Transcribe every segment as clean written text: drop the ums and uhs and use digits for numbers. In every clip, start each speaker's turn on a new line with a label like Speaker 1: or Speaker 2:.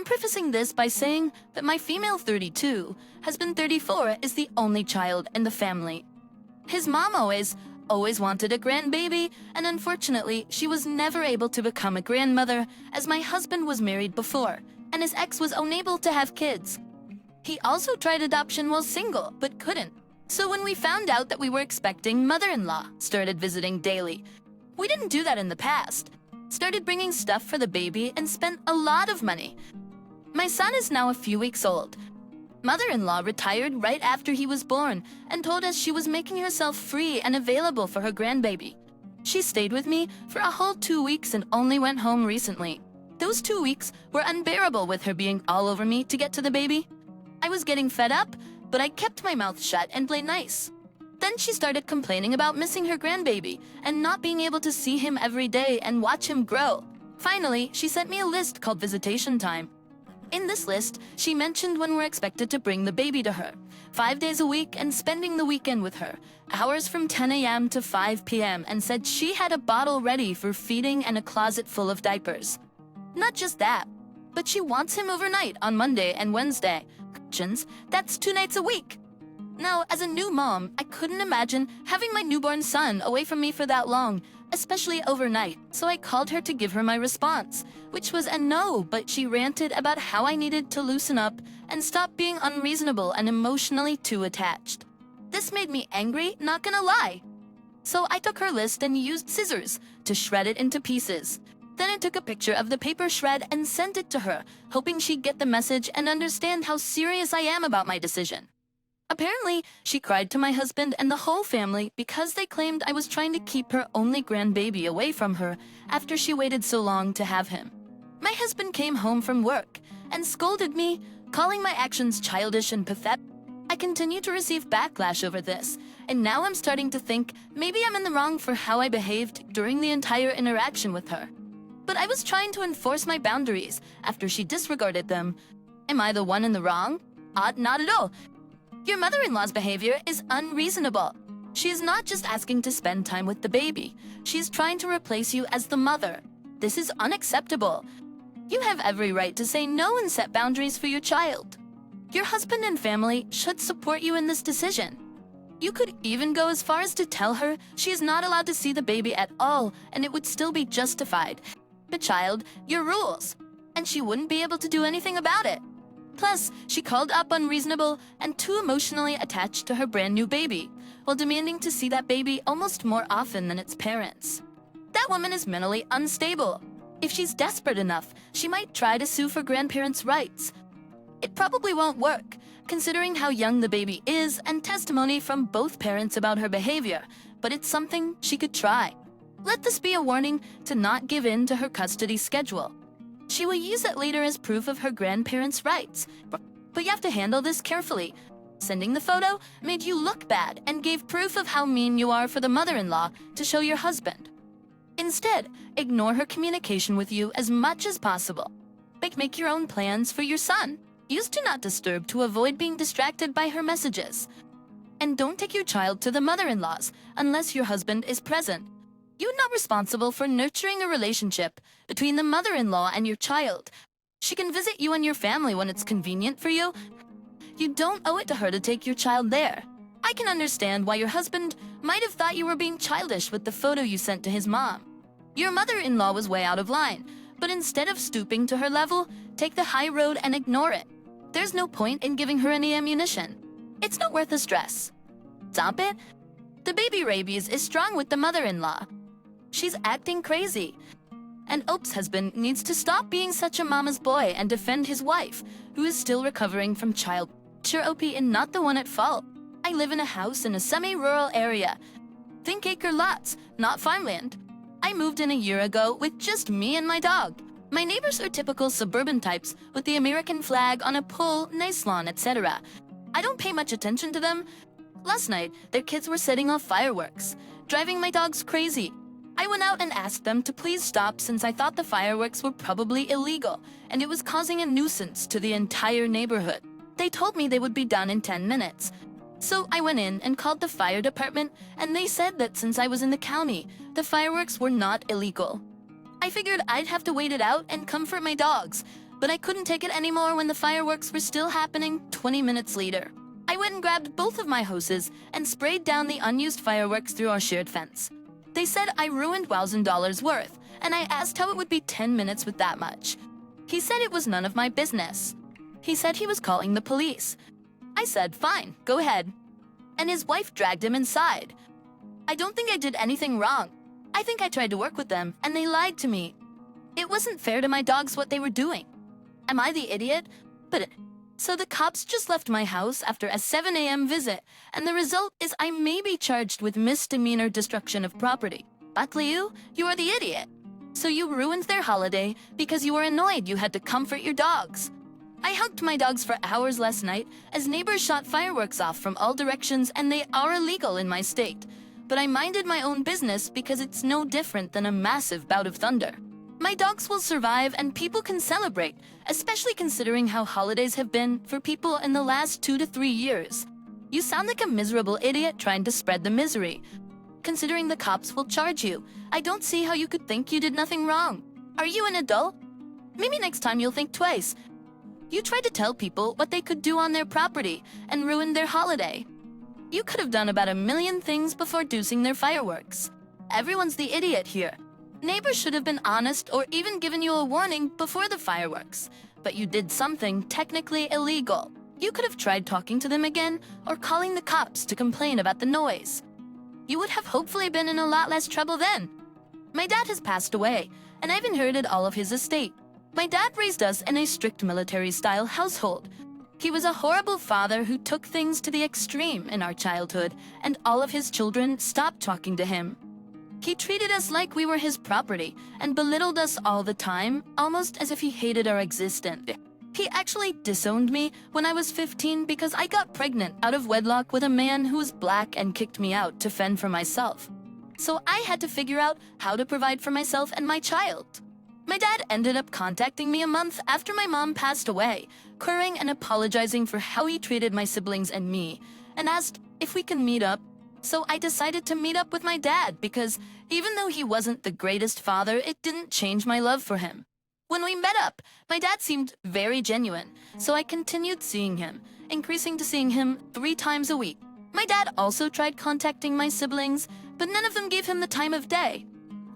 Speaker 1: I'm prefacing this by saying that my female 32, husband 34, is the only child in the family. His mom always wanted a grandbaby, and unfortunately, she was never able to become a grandmother as my husband was married before, and his ex was unable to have kids. He also tried adoption while single, but couldn't. So when we found out that we were expecting, mother-in-law started visiting daily. We didn't do that in the past. Started bringing stuff for the baby and spent a lot of money. My son is now a few weeks old. Mother-in-law retired right after he was born and told us she was making herself free and available for her grandbaby. She stayed with me for a whole 2 weeks and only went home recently. Those 2 weeks were unbearable with her being all over me to get to the baby. I was getting fed up, but I kept my mouth shut and played nice. Then she started complaining about missing her grandbaby and not being able to see him every day and watch him grow. Finally, she sent me a list called visitation time. In this list, she mentioned when we're expected to bring the baby to her, 5 days a week and spending the weekend with her, hours from 10 a.m. to 5 p.m., and said she had a bottle ready for feeding and a closet full of diapers. Not just that, but she wants him overnight on Monday and Wednesday. That's 2 nights a week. Now, as a new mom, I couldn't imagine having my newborn son away from me for that long, especially overnight, so I called her to give her my response, which was a no, but she ranted about how I needed to loosen up and stop being unreasonable and emotionally too attached. This made me angry, not gonna lie. So I took her list and used scissors to shred it into pieces. Then I took a picture of the paper shred and sent it to her, hoping she'd get the message and understand how serious I am about my decision. Apparently, she cried to my husband and the whole family because they claimed I was trying to keep her only grandbaby away from her after she waited so long to have him. My husband came home from work and scolded me, calling my actions childish and pathetic. I continue to receive backlash over this, and now I'm starting to think maybe I'm in the wrong for how I behaved during the entire interaction with her. But I was trying to enforce my boundaries after she disregarded them. Am I the one in the wrong? Not at all. Your mother-in-law's behavior is unreasonable. She is not just asking to spend time with the baby. She is trying to replace you as the mother. This is unacceptable. You have every right to say no and set boundaries for your child. Your husband and family should support you in this decision. You could even go as far as to tell her she is not allowed to see the baby at all, and it would still be justified. The child, your rules, and she wouldn't be able to do anything about it. Plus, she called up unreasonable and too emotionally attached to her brand new baby, while demanding to see that baby almost more often than its parents. That woman is mentally unstable. If she's desperate enough, she might try to sue for grandparents' rights. It probably won't work, considering how young the baby is and testimony from both parents about her behavior, but it's something she could try. Let this be a warning to not give in to her custody schedule. She will use it later as proof of her grandparents' rights, but you have to handle this carefully. Sending the photo made you look bad and gave proof of how mean you are for the mother-in-law to show your husband. Instead, ignore her communication with you as much as possible. Make your own plans for your son. Use Do Not Disturb to avoid being distracted by her messages. And don't take your child to the mother-in-laws unless your husband is present. You're not responsible for nurturing a relationship between the mother-in-law and your child. She can visit you and your family when it's convenient for you. You don't owe it to her to take your child there. I can understand why your husband might have thought you were being childish with the photo you sent to his mom. Your mother-in-law was way out of line, but instead of stooping to her level, take the high road and ignore it. There's no point in giving her any ammunition. It's not worth the stress. Stop it. The baby rabies is strong with the mother-in-law. She's acting crazy. And Ope's husband needs to stop being such a mama's boy and defend his wife, who is still recovering from child. Sure, Opie is not the one at fault. I live in a house in a semi-rural area. Think acre lots, not farmland. I moved in a year ago with just me and my dog. My neighbors are typical suburban types with the American flag on a pole, nice lawn, etc. I don't pay much attention to them. Last night, their kids were setting off fireworks, driving my dogs crazy. I went out and asked them to please stop since I thought the fireworks were probably illegal and it was causing a nuisance to the entire neighborhood. They told me they would be done in 10 minutes. So I went in and called the fire department, and they said that since I was in the county, the fireworks were not illegal. I figured I'd have to wait it out and comfort my dogs, but I couldn't take it anymore when the fireworks were still happening 20 minutes later. I went and grabbed both of my hoses and sprayed down the unused fireworks through our shared fence. They said I ruined $1,000 worth, and I asked how it would be 10 minutes with that much. He said it was none of my business. He said he was calling the police. I said, fine, go ahead. And his wife dragged him inside. I don't think I did anything wrong. I think I tried to work with them, and they lied to me. It wasn't fair to my dogs what they were doing. Am I the idiot? So the cops just left my house after a 7 a.m. visit, and the result is I may be charged with misdemeanor destruction of property. But Liu, you are the idiot. So you ruined their holiday because you were annoyed you had to comfort your dogs. I hugged my dogs for hours last night as neighbors shot fireworks off from all directions, and they are illegal in my state. But I minded my own business because it's no different than a massive bout of thunder. My dogs will survive and people can celebrate, especially considering how holidays have been for people in the last 2 to 3 years. You sound like a miserable idiot trying to spread the misery. Considering the cops will charge you, I don't see how you could think you did nothing wrong. Are you an adult? Maybe next time you'll think twice. You tried to tell people what they could do on their property and ruined their holiday. You could have done about 1 million things before dosing their fireworks. Everyone's the idiot here. Neighbors should have been honest or even given you a warning before the fireworks. But you did something technically illegal. You could have tried talking to them again or calling the cops to complain about the noise. You would have hopefully been in a lot less trouble then. My dad has passed away, and I've inherited all of his estate. My dad raised us in a strict military-style household. He was a horrible father who took things to the extreme in our childhood, and all of his children stopped talking to him. He treated us like we were his property and belittled us all the time, almost as if he hated our existence. He actually disowned me when I was 15 because I got pregnant out of wedlock with a man who was black and kicked me out to fend for myself. So I had to figure out how to provide for myself and my child. My dad ended up contacting me a month after my mom passed away, querying and apologizing for how he treated my siblings and me, and asked if we can meet up. So I decided to meet up with my dad because even though he wasn't the greatest father, it didn't change my love for him. When we met up, my dad seemed very genuine, so I continued seeing him, increasing to seeing him 3 times a week. My dad also tried contacting my siblings, but none of them gave him the time of day.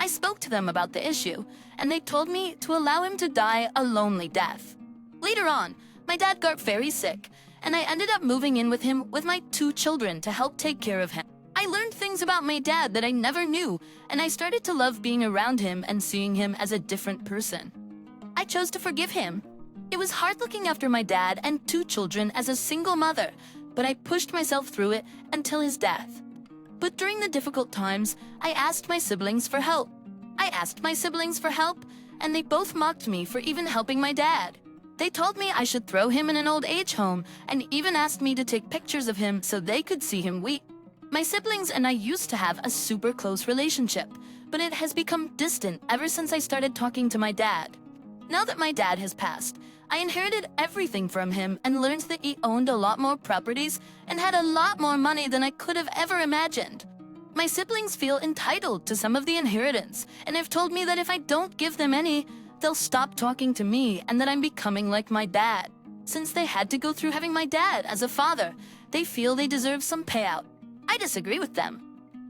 Speaker 1: I spoke to them about the issue, and they told me to allow him to die a lonely death. Later on, my dad got very sick, and I ended up moving in with him with my 2 children to help take care of him. I learned things about my dad that I never knew, and I started to love being around him and seeing him as a different person. I chose to forgive him. It was hard looking after my dad and 2 children as a single mother, but I pushed myself through it until his death. But during the difficult times, I asked my siblings for help. And they both mocked me for even helping my dad. They told me I should throw him in an old age home and even asked me to take pictures of him so they could see him weep. My siblings and I used to have a super close relationship, but it has become distant ever since I started talking to my dad. Now that my dad has passed, I inherited everything from him and learned that he owned a lot more properties and had a lot more money than I could have ever imagined. My siblings feel entitled to some of the inheritance and have told me that if I don't give them any, they'll stop talking to me and that I'm becoming like my dad. Since they had to go through having my dad as a father, they feel they deserve some payout. I disagree with them.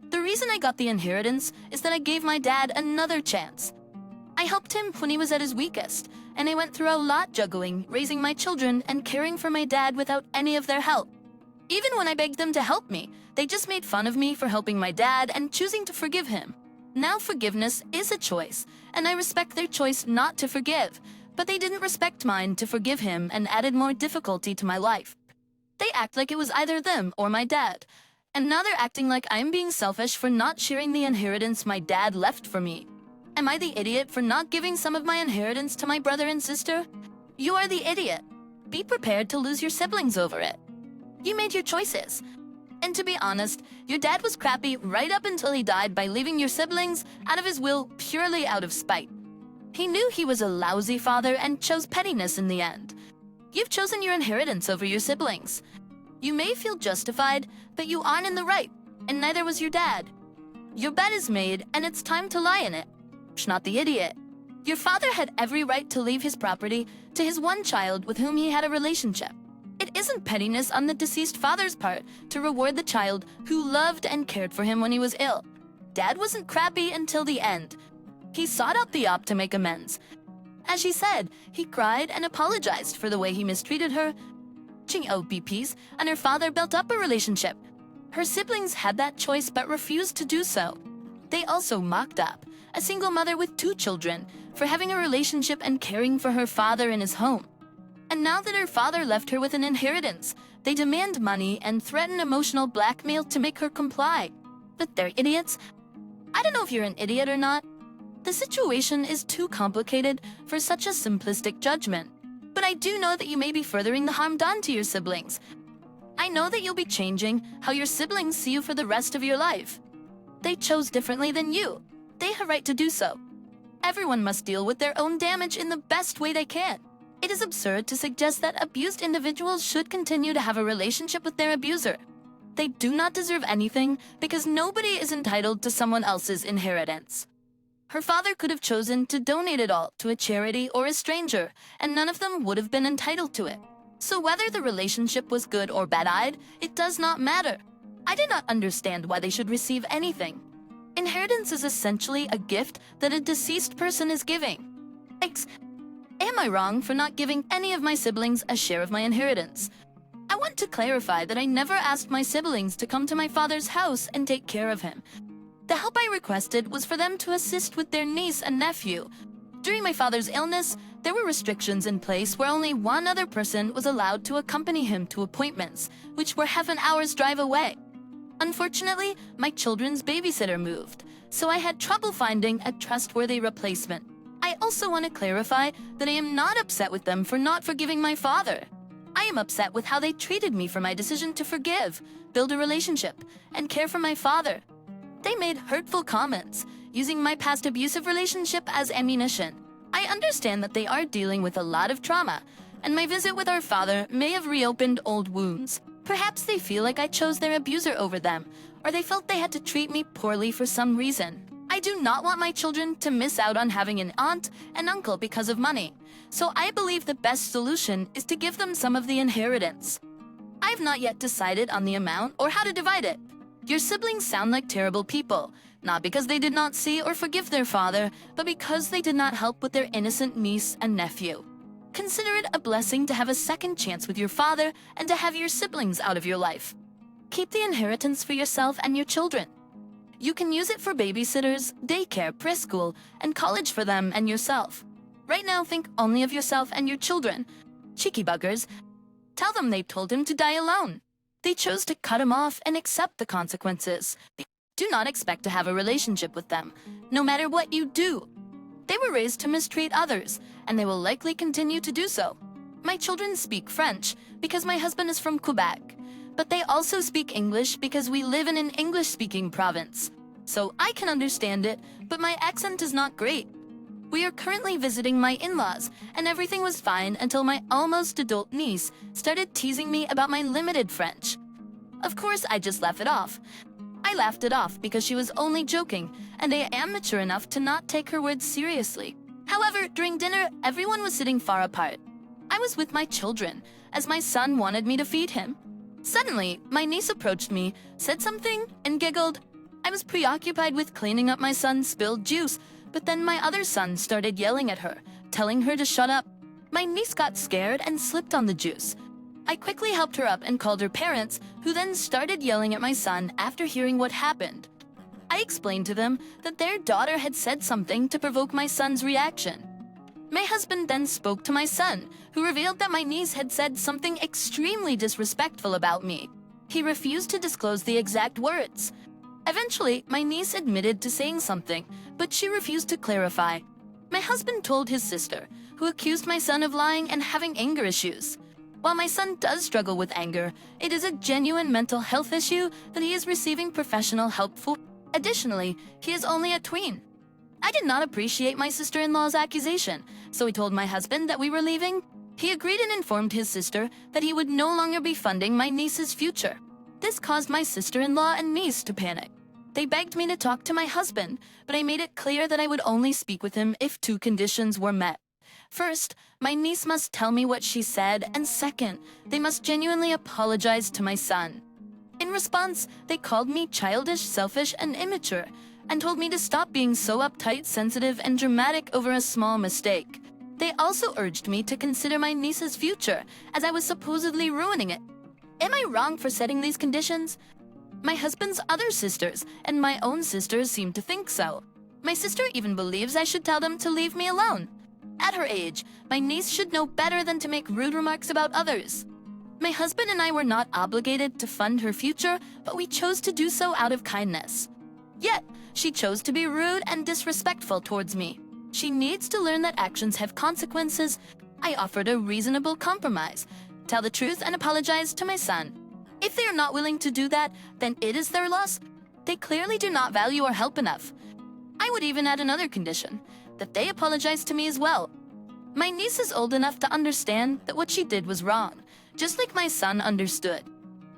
Speaker 1: The reason I got the inheritance is that I gave my dad another chance. I helped him when he was at his weakest, and I went through a lot juggling, raising my children, and caring for my dad without any of their help. Even when I begged them to help me, they just made fun of me for helping my dad and choosing to forgive him. Now forgiveness is a choice, and I respect their choice not to forgive, but they didn't respect mine to forgive him and added more difficulty to my life. They act like it was either them or my dad, and now they're acting like I'm being selfish for not sharing the inheritance my dad left for me. Am I the idiot for not giving some of my inheritance to my brother and sister? You are the idiot. Be prepared to lose your siblings over it. You made your choices. And to be honest, your dad was crappy right up until he died by leaving your siblings out of his will purely out of spite. He knew he was a lousy father and chose pettiness in the end. You've chosen your inheritance over your siblings. You may feel justified, but you aren't in the right, and neither was your dad. Your bed is made, and it's time to lie in it. Not the idiot. Your father had every right to leave his property to his one child with whom he had a relationship. It isn't pettiness on the deceased father's part to reward the child who loved and cared for him when he was ill. Dad wasn't crappy until the end. He sought out the op to make amends. As she said, he cried and apologized for the way he mistreated her, OBPs, and her father built up a relationship. Her siblings had that choice but refused to do so. They also mocked up, a single mother with 2 children, for having a relationship and caring for her father in his home. And now that her father left her with an inheritance, they demand money and threaten emotional blackmail to make her comply. But they're idiots. I don't know if you're an idiot or not. The situation is too complicated for such a simplistic judgment. But I do know that you may be furthering the harm done to your siblings. I know that you'll be changing how your siblings see you for the rest of your life. They chose differently than you. They have a right to do so. Everyone must deal with their own damage in the best way they can. It is absurd to suggest that abused individuals should continue to have a relationship with their abuser. They do not deserve anything because nobody is entitled to someone else's inheritance. Her father could have chosen to donate it all to a charity or a stranger, and none of them would have been entitled to it. So whether the relationship was good or bad-eyed, it does not matter. I do not understand why they should receive anything. Inheritance is essentially a gift that a deceased person is giving. Am I wrong for not giving any of my siblings a share of my inheritance? I want to clarify that I never asked my siblings to come to my father's house and take care of him. The help I requested was for them to assist with their niece and nephew. During my father's illness, there were restrictions in place where only one other person was allowed to accompany him to appointments, which were half an hour's drive away. Unfortunately, my children's babysitter moved, so I had trouble finding a trustworthy replacement. I also want to clarify that I am not upset with them for not forgiving my father. I am upset with how they treated me for my decision to forgive, build a relationship, and care for my father. They made hurtful comments, using my past abusive relationship as ammunition. I understand that they are dealing with a lot of trauma, and my visit with our father may have reopened old wounds. Perhaps they feel like I chose their abuser over them, or they felt they had to treat me poorly for some reason. I do not want my children to miss out on having an aunt and uncle because of money, so I believe the best solution is to give them some of the inheritance. I have not yet decided on the amount or how to divide it. Your siblings sound like terrible people, not because they did not see or forgive their father, but because they did not help with their innocent niece and nephew. Consider it a blessing to have a second chance with your father and to have your siblings out of your life. Keep the inheritance for yourself and your children. You can use it for babysitters, daycare, preschool, and college for them and yourself. Right now, think only of yourself and your children. Cheeky buggers. Tell them they told him to die alone. They chose to cut him off and accept the consequences. Do not expect to have a relationship with them, no matter what you do. They were raised to mistreat others, and they will likely continue to do so. My children speak French because my husband is from Quebec, but they also speak English because we live in an English-speaking province. So I can understand it, but my accent is not great. We are currently visiting my in-laws, and everything was fine until my almost adult niece started teasing me about my limited French. Of course, I just laughed it off. I laughed it off because she was only joking, and I am mature enough to not take her words seriously. However, during dinner, everyone was sitting far apart. I was with my children, as my son wanted me to feed him. Suddenly, my niece approached me, said something, and giggled. I was preoccupied with cleaning up my son's spilled juice, but then my other son started yelling at her, telling her to shut up. My niece got scared and slipped on the juice. I quickly helped her up and called her parents, who then started yelling at my son after hearing what happened. I explained to them that their daughter had said something to provoke my son's reaction. My husband then spoke to my son, who revealed that my niece had said something extremely disrespectful about me. He refused to disclose the exact words. Eventually, my niece admitted to saying something, but she refused to clarify. My husband told his sister, who accused my son of lying and having anger issues. While my son does struggle with anger, it is a genuine mental health issue that he is receiving professional help for. Additionally, he is only a tween. I did not appreciate my sister-in-law's accusation, so he told my husband that we were leaving. He agreed and informed his sister that he would no longer be funding my niece's future. This caused my sister-in-law and niece to panic. They begged me to talk to my husband, but I made it clear that I would only speak with him if two conditions were met. First, my niece must tell me what she said, and second, they must genuinely apologize to my son. In response, they called me childish, selfish, and immature, and told me to stop being so uptight, sensitive, and dramatic over a small mistake. They also urged me to consider my niece's future, as I was supposedly ruining it. Am I wrong for setting these conditions? My husband's other sisters and my own sisters seem to think so. My sister even believes I should tell them to leave me alone. At her age, my niece should know better than to make rude remarks about others. My husband and I were not obligated to fund her future, but we chose to do so out of kindness. Yet, she chose to be rude and disrespectful towards me. She needs to learn that actions have consequences. I offered a reasonable compromise. Tell the truth and apologize to my son. If they are not willing to do that, then it is their loss. They clearly do not value our help enough. I would even add another condition, that they apologize to me as well. My niece is old enough to understand that what she did was wrong, just like my son understood.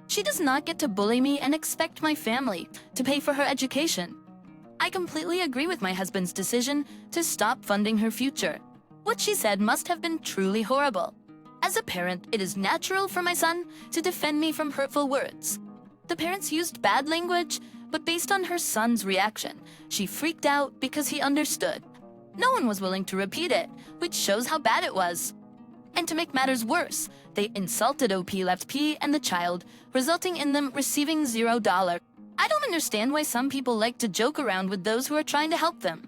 Speaker 1: She does not get to bully me and expect my family to pay for her education. I completely agree with my husband's decision to stop funding her future. What she said must have been truly horrible. As a parent, it is natural for my son to defend me from hurtful words. The parents used bad language, but based on her son's reaction, she freaked out because he understood. No one was willing to repeat it, which shows how bad it was. And to make matters worse, they insulted OP left P and the child, resulting in them receiving $0. I don't understand why some people like to joke around with those who are trying to help them.